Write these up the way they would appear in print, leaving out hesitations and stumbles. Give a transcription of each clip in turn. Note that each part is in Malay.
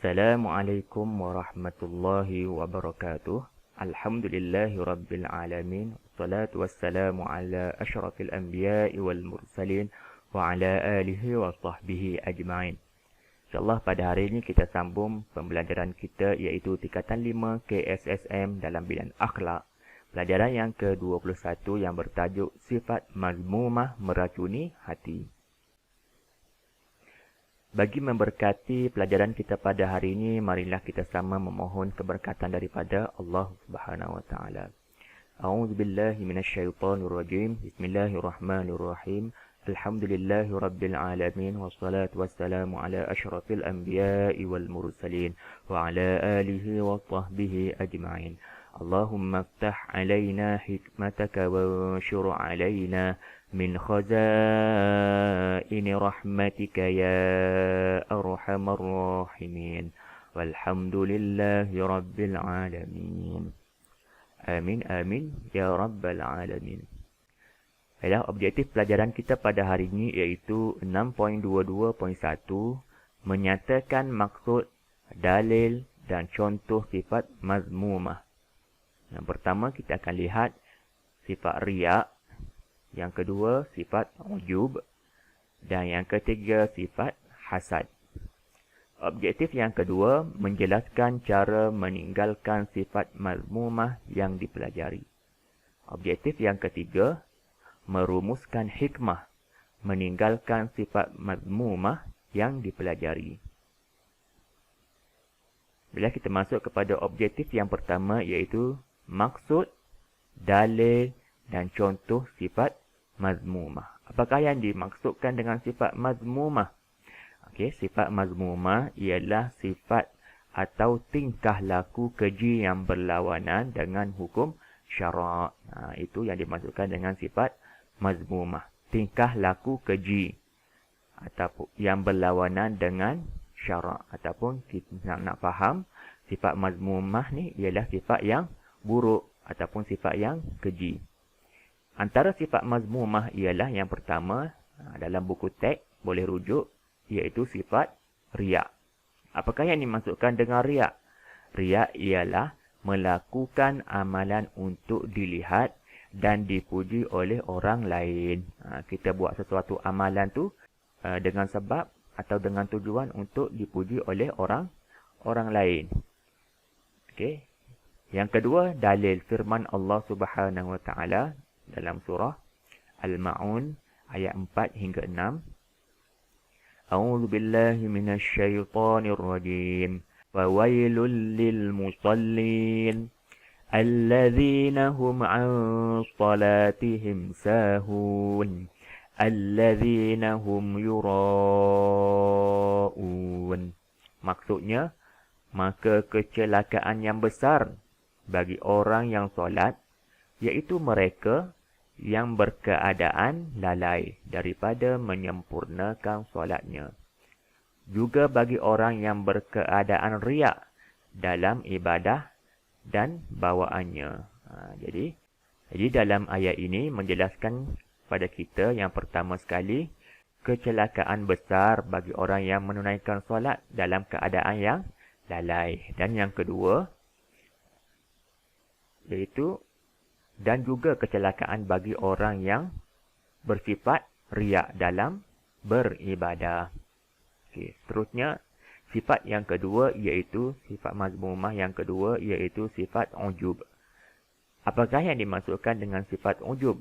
Assalamualaikum warahmatullahi wabarakatuh. Alhamdulillahi rabbil alamin. Wassalatu wassalamu ala asyrafil anbiya'i wal mursalin wa ala alihi wa sahbihi ajma'in. InsyaAllah pada hari ini kita sambung pembelajaran kita iaitu tingkatan 5 KSSM dalam bidang akhlak. Pelajaran yang ke-21 yang bertajuk sifat mazmumah meracuni hati. Bagi memberkati pelajaran kita pada hari ini, marilah kita sama memohon keberkatan daripada Allah Subhanahu wa taala. A'udzubillahi minasyaitonirrajim. Bismillahirrahmanirrahim. Alhamdulillahirabbil alamin wassalatu wassalamu ala asyrafil anbiya'i wal mursalin wa ala alihi wa sahbihi ajma'in. Allahumma iftah 'alaina hikmataka wa anshur 'alaina min khazaini rahmatika ya arhamar rahimin. Walhamdulillahi rabbil alamin. Amin amin ya rabbal alamin. Baiklah, objektif pelajaran kita pada hari ini iaitu 6.22.1 menyatakan maksud, dalil dan contoh sifat mazmumah. Yang pertama kita akan lihat sifat riya, yang kedua sifat ujub dan yang ketiga sifat hasad. Objektif yang kedua menjelaskan cara meninggalkan sifat mazmumah yang dipelajari. Objektif yang ketiga merumuskan hikmah meninggalkan sifat mazmumah yang dipelajari. Bila kita masuk kepada objektif yang pertama iaitu maksud, dalil dan contoh sifat mazmumah. Apakah yang dimaksudkan dengan sifat mazmumah? Okey, sifat mazmumah ialah sifat atau tingkah laku keji yang berlawanan dengan hukum syarak. Itu yang dimaksudkan dengan sifat mazmumah. Tingkah laku keji ataupun yang berlawanan dengan syarak. Ataupun kita nak faham sifat mazmumah ni ialah sifat yang buruk ataupun sifat yang keji. Antara sifat mazmumah ialah yang pertama, dalam buku teks boleh rujuk, iaitu sifat riya. Apakah yang dimaksudkan dengan riya? Riya ialah melakukan amalan untuk dilihat dan dipuji oleh orang lain. Kita buat sesuatu amalan tu dengan sebab atau dengan tujuan untuk dipuji oleh orang lain. Okey. Yang kedua, dalil firman Allah Subhanahu wa taala dalam surah Al-Ma'un ayat 4 hingga 6. A'udzu billahi minasyaitonir rajim. Wa wailul lil musallin alladzina hum 'an salatihim sahun alladzina hum yura'un. Maksudnya, maka kecelakaan yang besar bagi orang yang solat, iaitu mereka yang berkeadaan lalai daripada menyempurnakan solatnya. Juga bagi orang yang berkeadaan riak dalam ibadah dan bawaannya. Jadi dalam ayat ini menjelaskan pada kita yang pertama sekali, kecelakaan besar bagi orang yang menunaikan solat dalam keadaan yang lalai. Dan yang kedua, iaitu dan juga kecelakaan bagi orang yang bersifat riak dalam beribadah. Okey, seterusnya sifat yang kedua iaitu sifat mazmumah yang kedua iaitu sifat ujub. Apakah yang dimaksudkan dengan sifat ujub?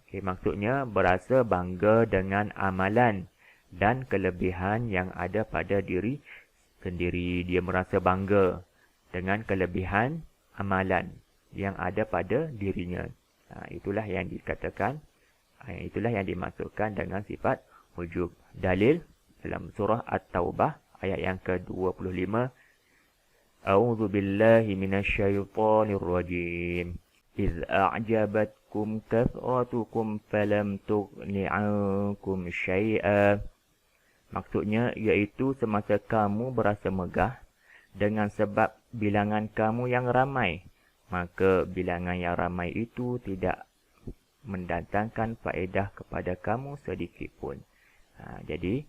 Okey, maksudnya berasa bangga dengan amalan dan kelebihan yang ada pada diri sendiri. Dia merasa bangga dengan kelebihan amalan yang ada pada dirinya. Itulah yang dikatakan, itulah yang dimaksudkan dengan sifat ujub. Dalil dalam surah At-Taubah ayat yang ke-25. A'udzu billahi minasyaitonir rajim. Iz a'jabatkum kathratukum falam tughni 'ankum syai'a. Maksudnya iaitu semasa kamu berasa megah dengan sebab bilangan kamu yang ramai, maka bilangan yang ramai itu tidak mendatangkan faedah kepada kamu sedikit pun. Jadi,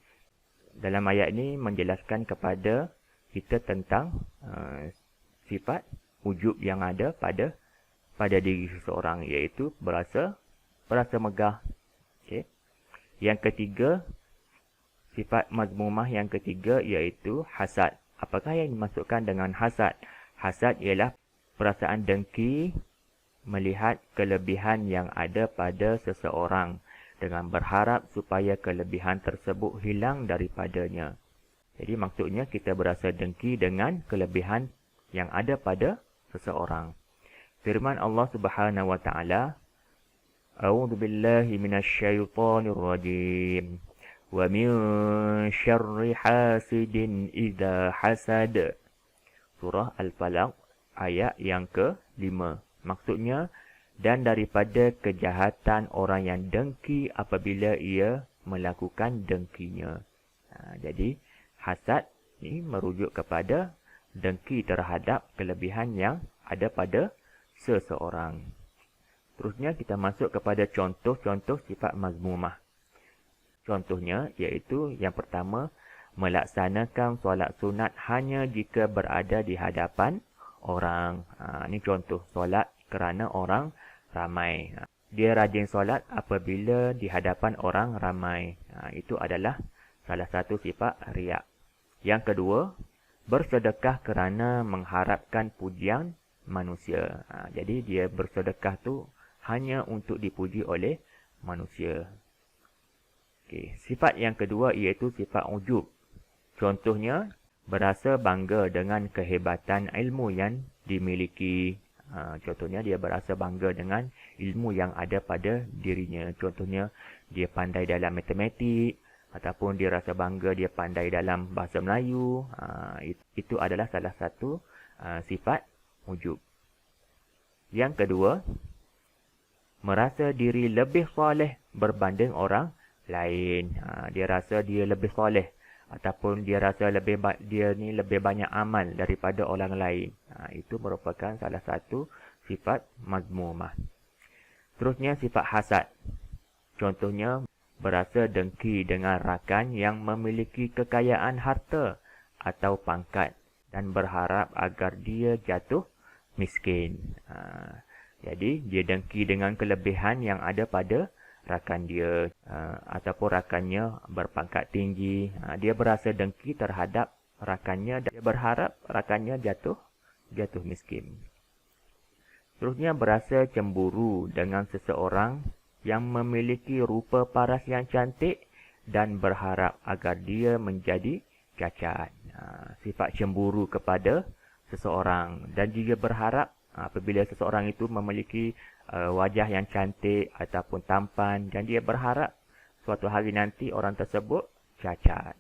dalam ayat ini menjelaskan kepada kita tentang sifat wujub yang ada pada diri seseorang, iaitu berasa megah. Okay. Yang ketiga, sifat mazmumah yang ketiga iaitu hasad. Apakah yang dimaksudkan dengan hasad? Hasad ialah perasaan dengki melihat kelebihan yang ada pada seseorang dengan berharap supaya kelebihan tersebut hilang daripadanya. Jadi maksudnya kita berasa dengki dengan kelebihan yang ada pada seseorang. Firman Allah Subhanahu wa taala, A'udzu billahi minasyaitonir rajim. Wa min syarri hasidin idza hasad. Surah Al-Falaq ayat yang ke-5. Maksudnya, dan daripada kejahatan orang yang dengki apabila ia melakukan dengkinya. Jadi hasad ni merujuk kepada dengki terhadap kelebihan yang ada pada seseorang. Terusnya kita masuk kepada contoh-contoh sifat mazmumah. Contohnya iaitu yang pertama, melaksanakan solat sunat hanya jika berada di hadapan orang. Ini contoh solat kerana orang ramai. Dia rajin solat apabila di hadapan orang ramai. Itu adalah salah satu sifat riak. Yang kedua, bersedekah kerana mengharapkan pujian manusia. Jadi dia bersedekah tu hanya untuk dipuji oleh manusia. Okay. Sifat yang kedua iaitu sifat ujub. Contohnya, berasa bangga dengan kehebatan ilmu yang dimiliki. Contohnya, dia berasa bangga dengan ilmu yang ada pada dirinya. Contohnya, dia pandai dalam matematik, ataupun dia rasa bangga dia pandai dalam bahasa Melayu. Itu adalah salah satu sifat ujub. Yang kedua, merasa diri lebih soleh berbanding orang lain. Dia rasa dia lebih soleh, ataupun dia rasa dia ni lebih banyak amal daripada orang lain. Itu merupakan salah satu sifat mazmumah. Terusnya sifat hasad. Contohnya, berasa dengki dengan rakan yang memiliki kekayaan harta atau pangkat dan berharap agar dia jatuh miskin. Jadi, dia dengki dengan kelebihan yang ada pada rakan dia, ataupun rakannya berpangkat tinggi. Dia berasa dengki terhadap rakannya dan dia berharap rakannya jatuh miskin. Terusnya, berasa cemburu dengan seseorang yang memiliki rupa paras yang cantik dan berharap agar dia menjadi cacat. Sifat cemburu kepada seseorang, dan juga berharap apabila seseorang itu memiliki wajah yang cantik ataupun tampan, dan dia berharap suatu hari nanti orang tersebut cacat.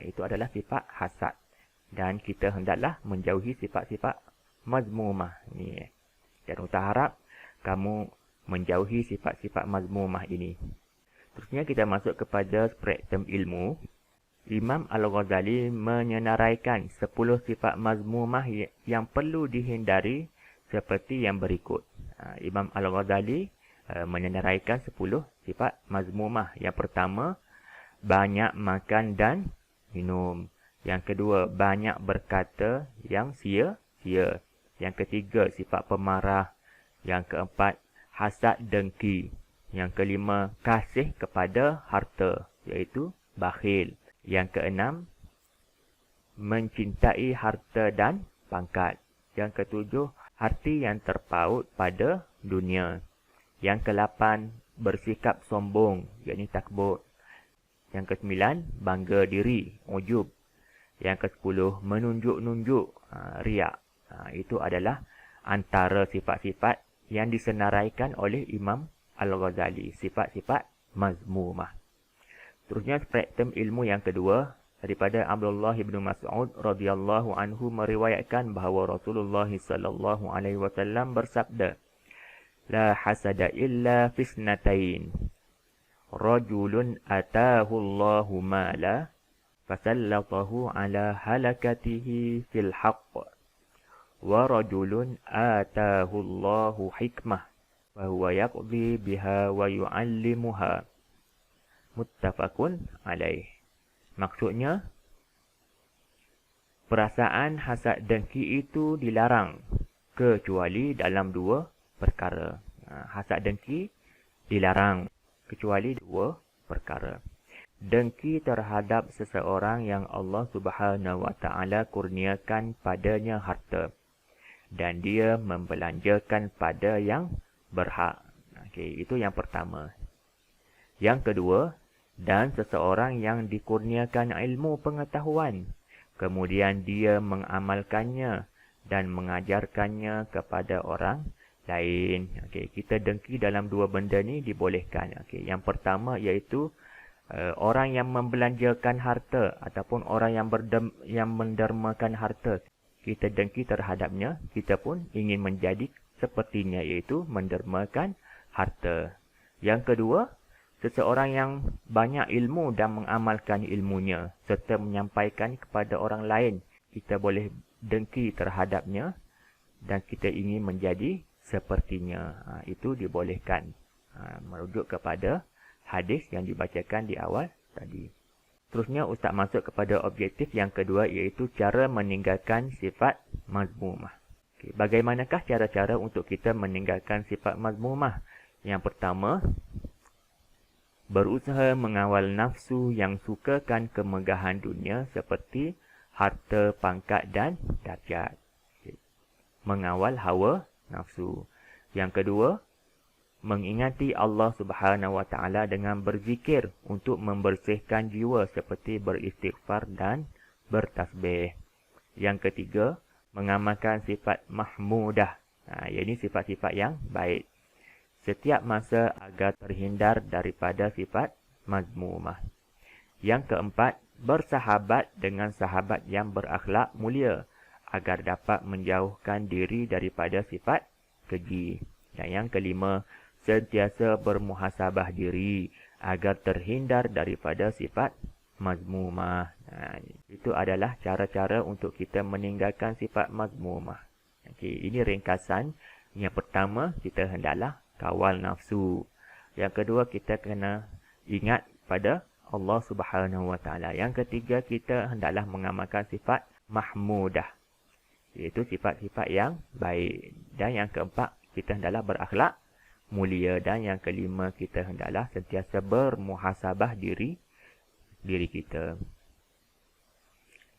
Itu adalah sifat hasad, dan kita hendaklah menjauhi sifat-sifat mazmumah ni. Dan kita harap kamu menjauhi sifat-sifat mazmumah ini. Terusnya kita masuk kepada spektrum ilmu. Imam Al-Ghazali menyenaraikan 10 sifat mazmumah yang perlu dihindari seperti yang berikut. Imam Al-Ghazali menyenaraikan 10 sifat mazmumah. Yang pertama, banyak makan dan minum. Yang kedua, banyak berkata yang sia-sia. Yang ketiga, sifat pemarah. Yang keempat, hasad dengki. Yang kelima, kasih kepada harta, iaitu bakhil. Yang keenam, mencintai harta dan pangkat. Yang ketujuh, hati yang terpaut pada dunia. Yang ke-8, bersikap sombong, yakni takbur. Yang ke-9, bangga diri, ujub. Yang ke-10, menunjuk-nunjuk, riak. Itu adalah antara sifat-sifat yang disenaraikan oleh Imam Al-Ghazali, sifat-sifat mazmumah. Terusnya spektrum ilmu yang kedua, daripada Abdullah bin Mas'ud radhiyallahu anhu meriwayatkan bahawa Rasulullah sallallahu alaihi wasallam bersabda, la hasada illa fisnatain, rajulun atahu Allahu mala fasallatahu ala halakatihi fil haqq, wa rajulun atahu Allahu hikmah wa huwa yaqdi biha wa yu'allimuha. Muttafaqun alaih. Maksudnya, Perasaan hasad dengki itu dilarang kecuali dalam dua perkara. Hasad dengki dilarang kecuali dua perkara. Dengki terhadap seseorang yang Allah Subhanahu Wa Taala kurniakan padanya harta dan dia membelanjakan pada yang berhak. Okey, itu yang pertama. Yang kedua, dan seseorang yang dikurniakan ilmu pengetahuan, kemudian dia mengamalkannya dan mengajarkannya kepada orang lain. Okey, kita dengki dalam dua benda ni dibolehkan. Okey, yang pertama iaitu orang yang membelanjakan harta ataupun orang yang mendermakan harta. Kita dengki terhadapnya, kita pun ingin menjadi sepertinya, iaitu mendermakan harta. Yang kedua, seseorang yang banyak ilmu dan mengamalkan ilmunya serta menyampaikan kepada orang lain. Kita boleh dengki terhadapnya dan kita ingin menjadi sepertinya. Itu dibolehkan. Merujuk kepada hadis yang dibacakan di awal tadi. Terusnya Ustaz masuk kepada objektif yang kedua, iaitu cara meninggalkan sifat mazmumah. Okay. Bagaimanakah cara-cara untuk kita meninggalkan sifat mazmumah? Yang pertama, berusaha mengawal nafsu yang sukakan kemegahan dunia seperti harta, pangkat dan darjat. Okay. Mengawal hawa nafsu. Yang kedua, mengingati Allah Subhanahu Wa Taala dengan berzikir untuk membersihkan jiwa seperti beristighfar dan bertasbih. Yang ketiga, mengamalkan sifat mahmudah. Ini sifat-sifat yang baik setiap masa agar terhindar daripada sifat mazmumah. Yang keempat, bersahabat dengan sahabat yang berakhlak mulia agar dapat menjauhkan diri daripada sifat keji. Dan yang kelima, sentiasa bermuhasabah diri agar terhindar daripada sifat mazmumah. Itu adalah cara-cara untuk kita meninggalkan sifat mazmumah. Okey, ini ringkasan. Yang pertama, kita hendaklah kawal nafsu. Yang kedua, kita kena ingat pada Allah Subhanahu Wa Taala. Yang ketiga, kita hendaklah mengamalkan sifat mahmudah, iaitu sifat-sifat yang baik. Dan yang keempat, kita hendaklah berakhlak mulia. Dan yang kelima, kita hendaklah sentiasa bermuhasabah diri kita.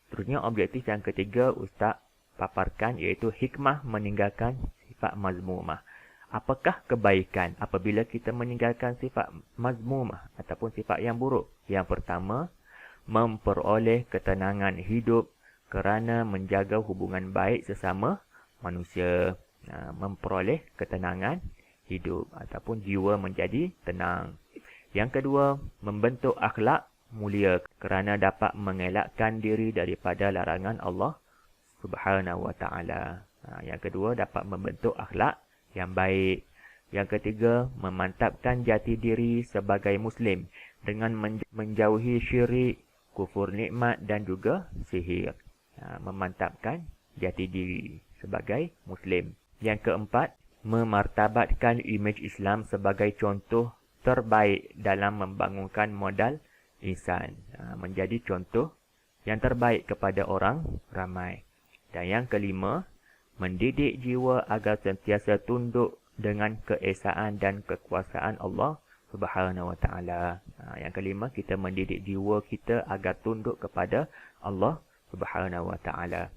Terusnya objektif yang ketiga Ustaz paparkan, iaitu hikmah meninggalkan sifat mazmumah. Apakah kebaikan apabila kita meninggalkan sifat mazmumah ataupun sifat yang buruk? Yang pertama, memperoleh ketenangan hidup kerana menjaga hubungan baik sesama manusia. Memperoleh ketenangan hidup ataupun jiwa menjadi tenang. Yang kedua, membentuk akhlak mulia kerana dapat mengelakkan diri daripada larangan Allah Subhanahu Wa Taala. Yang kedua, dapat membentuk akhlak yang baik. Yang ketiga, memantapkan jati diri sebagai Muslim dengan menjauhi syirik, kufur nikmat dan juga sihir. Memantapkan jati diri sebagai Muslim. Yang keempat, memartabatkan imej Islam sebagai contoh terbaik dalam membangunkan modal insan. Menjadi contoh yang terbaik kepada orang ramai. Dan yang kelima, mendidik jiwa agar sentiasa tunduk dengan keesaan dan kekuasaan Allah Subhanahu Wa Taala. Yang kelima, kita mendidik jiwa kita agar tunduk kepada Allah Subhanahu Wa Taala.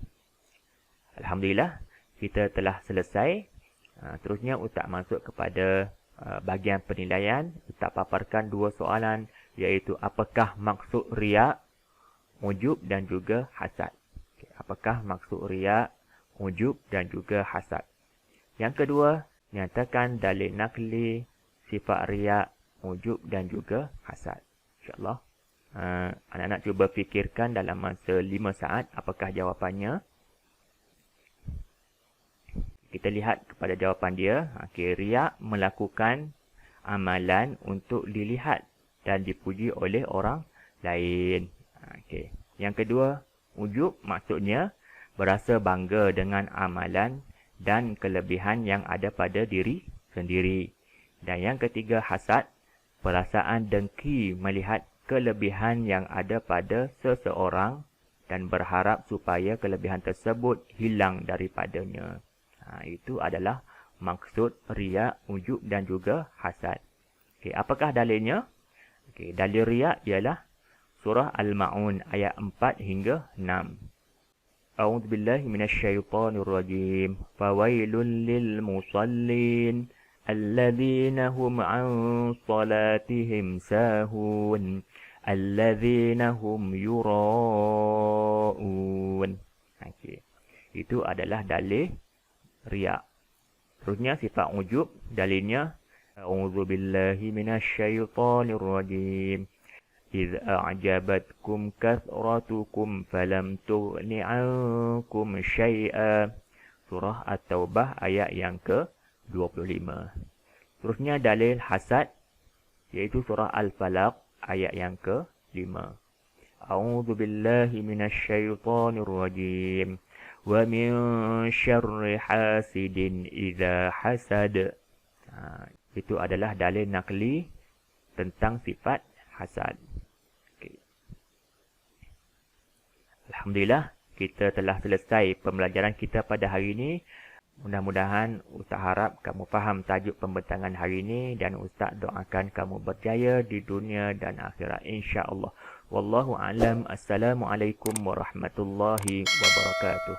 Alhamdulillah, kita telah selesai. Terusnya Ustaz masuk kepada bahagian penilaian. Ustaz paparkan dua soalan, iaitu apakah maksud riya, ujub dan juga hasad. Apakah maksud riya, ujub dan juga hasad. Yang kedua, nyatakan dalil nakli sifat riya, ujub dan juga hasad. InsyaAllah anak-anak cuba fikirkan dalam masa 5 saat apakah jawapannya. Kita lihat kepada jawapan dia. Riya melakukan amalan untuk dilihat dan dipuji oleh orang lain. Yang kedua, ujub maksudnya berasa bangga dengan amalan dan kelebihan yang ada pada diri sendiri. Dan yang ketiga, hasad, perasaan dengki melihat kelebihan yang ada pada seseorang dan berharap supaya kelebihan tersebut hilang daripadanya. Itu adalah maksud riak, ujub dan juga hasad. Okey, apakah dalilnya? Okey, dalil riak ialah surah Al-Ma'un ayat 4 hingga 6. A'udzu billahi minasyaitonir rajim. Fawailul lil musallin alladzina hum 'an salatihim sahun alladzina hum yura'un. Okey. Itu adalah dalil riak. Terusnya sifat ujub, dalilnya A'udzu billahi minasyaitonir rajim. إذ أعجبتكم كثرتكم فلم تغن عنكم شيئا. Surah At-Taubah ayat yang ke-25. Terusnya dalil hasad, iaitu surah Al-Falaq ayat yang ke-5. A'udzu billahi minasyaitonir rajim. Wa min syarri hasidin idza hasad. Itu adalah dalil naqli tentang sifat hasad. Okay. Alhamdulillah, kita telah selesai pembelajaran kita pada hari ini. Mudah-mudahan Ustaz harap kamu faham tajuk pembentangan hari ini dan Ustaz doakan kamu berjaya di dunia dan akhirat insya-Allah. Wallahu a'lam. Assalamualaikum warahmatullahi wabarakatuh.